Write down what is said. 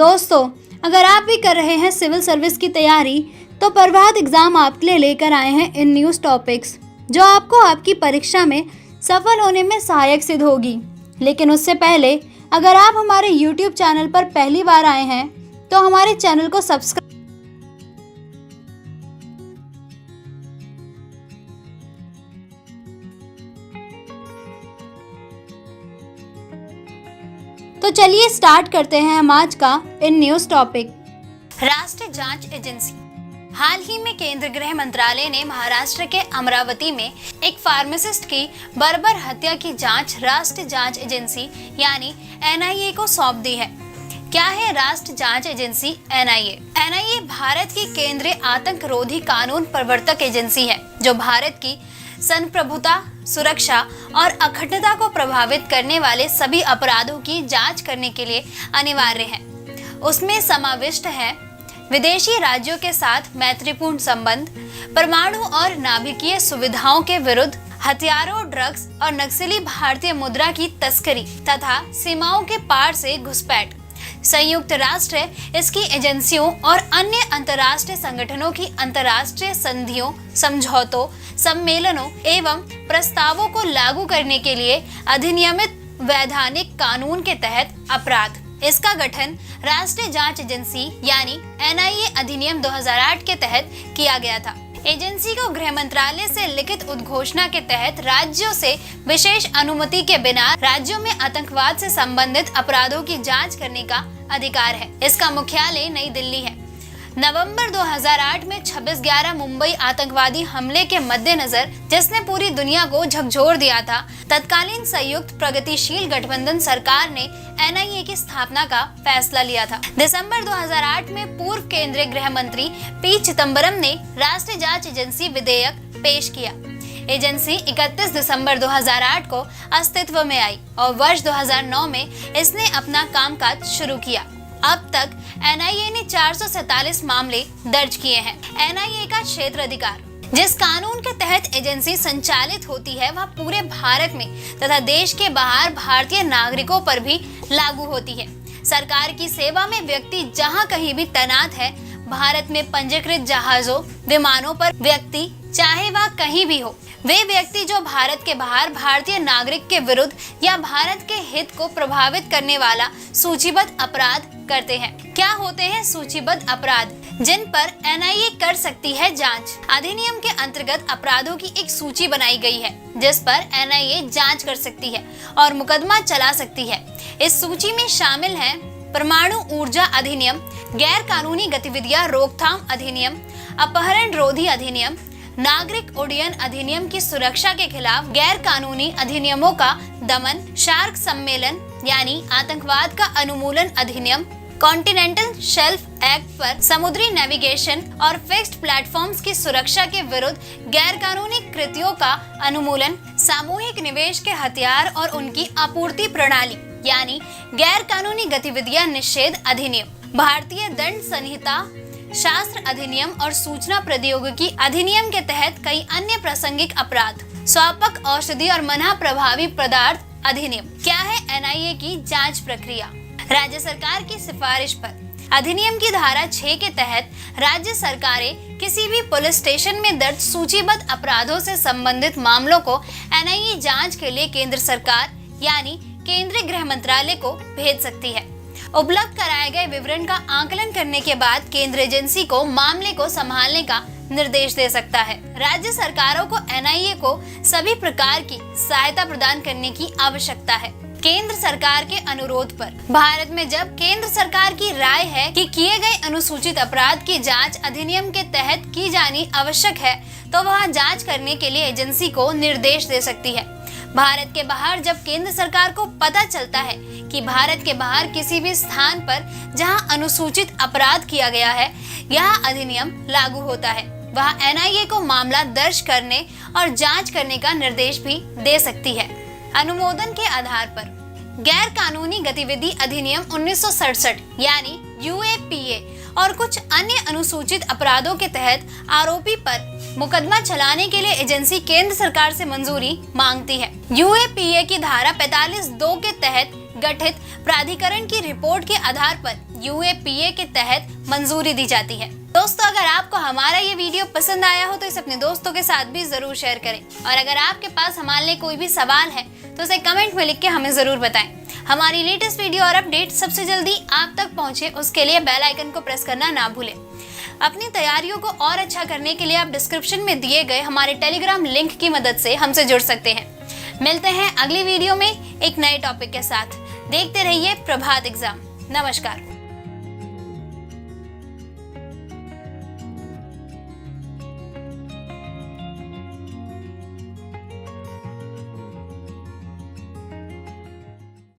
दोस्तों, अगर आप भी कर रहे हैं सिविल सर्विस की तैयारी तो प्रभात एग्जाम आपके लिए लेकर आए हैं इन न्यूज़ टॉपिक्स जो आपको आपकी परीक्षा में सफल होने में सहायक सिद्ध होगी। लेकिन उससे पहले अगर आप हमारे YouTube चैनल पर पहली बार आए हैं तो हमारे चैनल को सब्सक्राइब तो चलिए स्टार्ट करते हैं हम आज का इन न्यूज़ टॉपिक। राष्ट्रीय जांच एजेंसी। हाल ही में केंद्रीय गृह मंत्रालय ने महाराष्ट्र के अमरावती में एक फार्मासिस्ट की बर्बर हत्या की जांच राष्ट्रीय जांच एजेंसी यानी NIA को सौंप दी है। क्या है राष्ट्रीय जांच एजेंसी NIA? NIA भारत की केंद्रीय आतंकरोधी कानून प्रवर्तक एजेंसी है जो भारत की संप्रभुता, सुरक्षा और अखंडता को प्रभावित करने वाले सभी अपराधों की जांच करने के लिए अनिवार्य है। उसमें समाविष्ट है विदेशी राज्यों के साथ मैत्रीपूर्ण संबंध, परमाणु और नाभिकीय सुविधाओं के विरुद्ध हथियारों, ड्रग्स और नक्सली भारतीय मुद्रा की तस्करी तथा सीमाओं के पार से घुसपैठ। संयुक्त राष्ट्र इसकी एजेंसियों और अन्य अंतर्राष्ट्रीय संगठनों की अंतर्राष्ट्रीय संधियों, समझौतों, सम्मेलनों एवं प्रस्तावों को लागू करने के लिए अधिनियमित वैधानिक कानून के तहत अपराध। इसका गठन राष्ट्रीय जांच एजेंसी यानी NIA अधिनियम 2008 के तहत किया गया था। एजेंसी को गृह मंत्रालय से लिखित उद्घोषणा के तहत राज्यों से विशेष अनुमति के बिना राज्यों में आतंकवाद से संबंधित अपराधों की जांच करने का अधिकार है। इसका मुख्यालय नई दिल्ली है। नवंबर 2008 में 26/11 मुंबई आतंकवादी हमले के मद्देनजर जिसने पूरी दुनिया को झकझोर दिया था, तत्कालीन संयुक्त प्रगतिशील गठबंधन सरकार ने NIA की स्थापना का फैसला लिया था। दिसंबर 2008 में पूर्व केंद्रीय गृह मंत्री P. चिदम्बरम ने राष्ट्रीय जांच एजेंसी विधेयक पेश किया। एजेंसी 31 दिसंबर 2008 को अस्तित्व में आई और वर्ष 2009 में इसने अपना कामकाज शुरू किया। अब तक NIA ने 447 मामले दर्ज किए हैं। NIA का क्षेत्र अधिकार। जिस कानून के तहत एजेंसी संचालित होती है वह पूरे भारत में तथा देश के बाहर भारतीय नागरिकों पर भी लागू होती है। सरकार की सेवा में व्यक्ति जहां कहीं भी तैनात है, भारत में पंजीकृत जहाजों, विमानों पर व्यक्ति चाहे वह कहीं भी हो, वे व्यक्ति जो भारत के बाहर भारतीय नागरिक के विरुद्ध या भारत के हित को प्रभावित करने वाला सूचीबद्ध अपराध करते हैं। क्या होते हैं सूचीबद्ध अपराध जिन पर NIA कर सकती है जांच? अधिनियम के अंतर्गत अपराधों की एक सूची बनाई गई है जिस पर NIA जांच कर सकती है और मुकदमा चला सकती है। इस सूची में शामिल है परमाणु ऊर्जा अधिनियम, गैर कानूनी गतिविधियां रोकथाम अधिनियम, अपहरण रोधी अधिनियम, नागरिक उड्डयन अधिनियम की सुरक्षा के खिलाफ गैर कानूनी अधिनियमों का दमन, शार्क सम्मेलन यानी आतंकवाद का अनुमूलन अधिनियम, कॉन्टिनेंटल शेल्फ एक्ट पर समुद्री नेविगेशन और फिक्स्ड प्लेटफॉर्म्स की सुरक्षा के विरुद्ध गैर कानूनी कृतियों का अनुमूलन, सामूहिक निवेश के हथियार और उनकी आपूर्ति प्रणाली यानी गैर कानूनी गतिविधियां निषेध अधिनियम, भारतीय दंड संहिता, शास्त्र अधिनियम और सूचना प्रौद्योगिकी अधिनियम के तहत कई अन्य प्रासंगिक अपराध, स्वापक औषधि और मना प्रभावी पदार्थ अधिनियम। क्या है NIA की जांच प्रक्रिया? राज्य सरकार की सिफारिश पर अधिनियम की धारा 6 के तहत राज्य सरकारें किसी भी पुलिस स्टेशन में दर्ज सूचीबद्ध अपराधों से संबंधित मामलों को NIA जांच के लिए केंद्र सरकार यानी केंद्रीय गृह मंत्रालय को भेज सकती है। उपलब्ध कराए गए विवरण का आकलन करने के बाद केंद्र एजेंसी को मामले को संभालने का निर्देश दे सकता है। राज्य सरकारों को NIA को सभी प्रकार की सहायता प्रदान करने की आवश्यकता है। केंद्र सरकार के अनुरोध पर भारत में जब केंद्र सरकार की राय है कि किए गए अनुसूचित अपराध की जांच अधिनियम के तहत की जानी आवश्यक है तो वह जांच करने के लिए एजेंसी को निर्देश दे सकती है। भारत के बाहर जब केंद्र सरकार को पता चलता है कि भारत के बाहर किसी भी स्थान पर जहां अनुसूचित अपराध किया गया है यह अधिनियम लागू होता है, वह NIA को मामला दर्ज करने और जांच करने का निर्देश भी दे सकती है। अनुमोदन के आधार पर गैर कानूनी गतिविधि अधिनियम 1967 यानी UAPA और कुछ अन्य अनुसूचित अपराधों के तहत आरोपी पर मुकदमा चलाने के लिए एजेंसी केंद्र सरकार से मंजूरी मांगती है। UAPA की धारा 45(2) के तहत गठित प्राधिकरण की रिपोर्ट के आधार पर यूएपीए के तहत मंजूरी दी जाती है। दोस्तों, अगर आपको हमारा ये वीडियो पसंद आया हो तो इसे अपने दोस्तों के साथ भी जरूर शेयर करें और अगर आपके पास हमारे लिए कोई भी सवाल है तो उसे कमेंट में लिख के हमें जरूर बताएं। हमारी लेटेस्ट वीडियो और अपडेट सबसे जल्दी आप तक पहुंचे उसके लिए बेल आइकन को प्रेस करना ना भूलें। अपनी तैयारियों को और अच्छा करने के लिए आप डिस्क्रिप्शन में दिए गए हमारे टेलीग्राम लिंक की मदद से हमसे जुड़ सकते हैं। मिलते हैं अगली वीडियो में एक नए टॉपिक के साथ। देखते रहिए प्रभात एग्जाम। नमस्कार।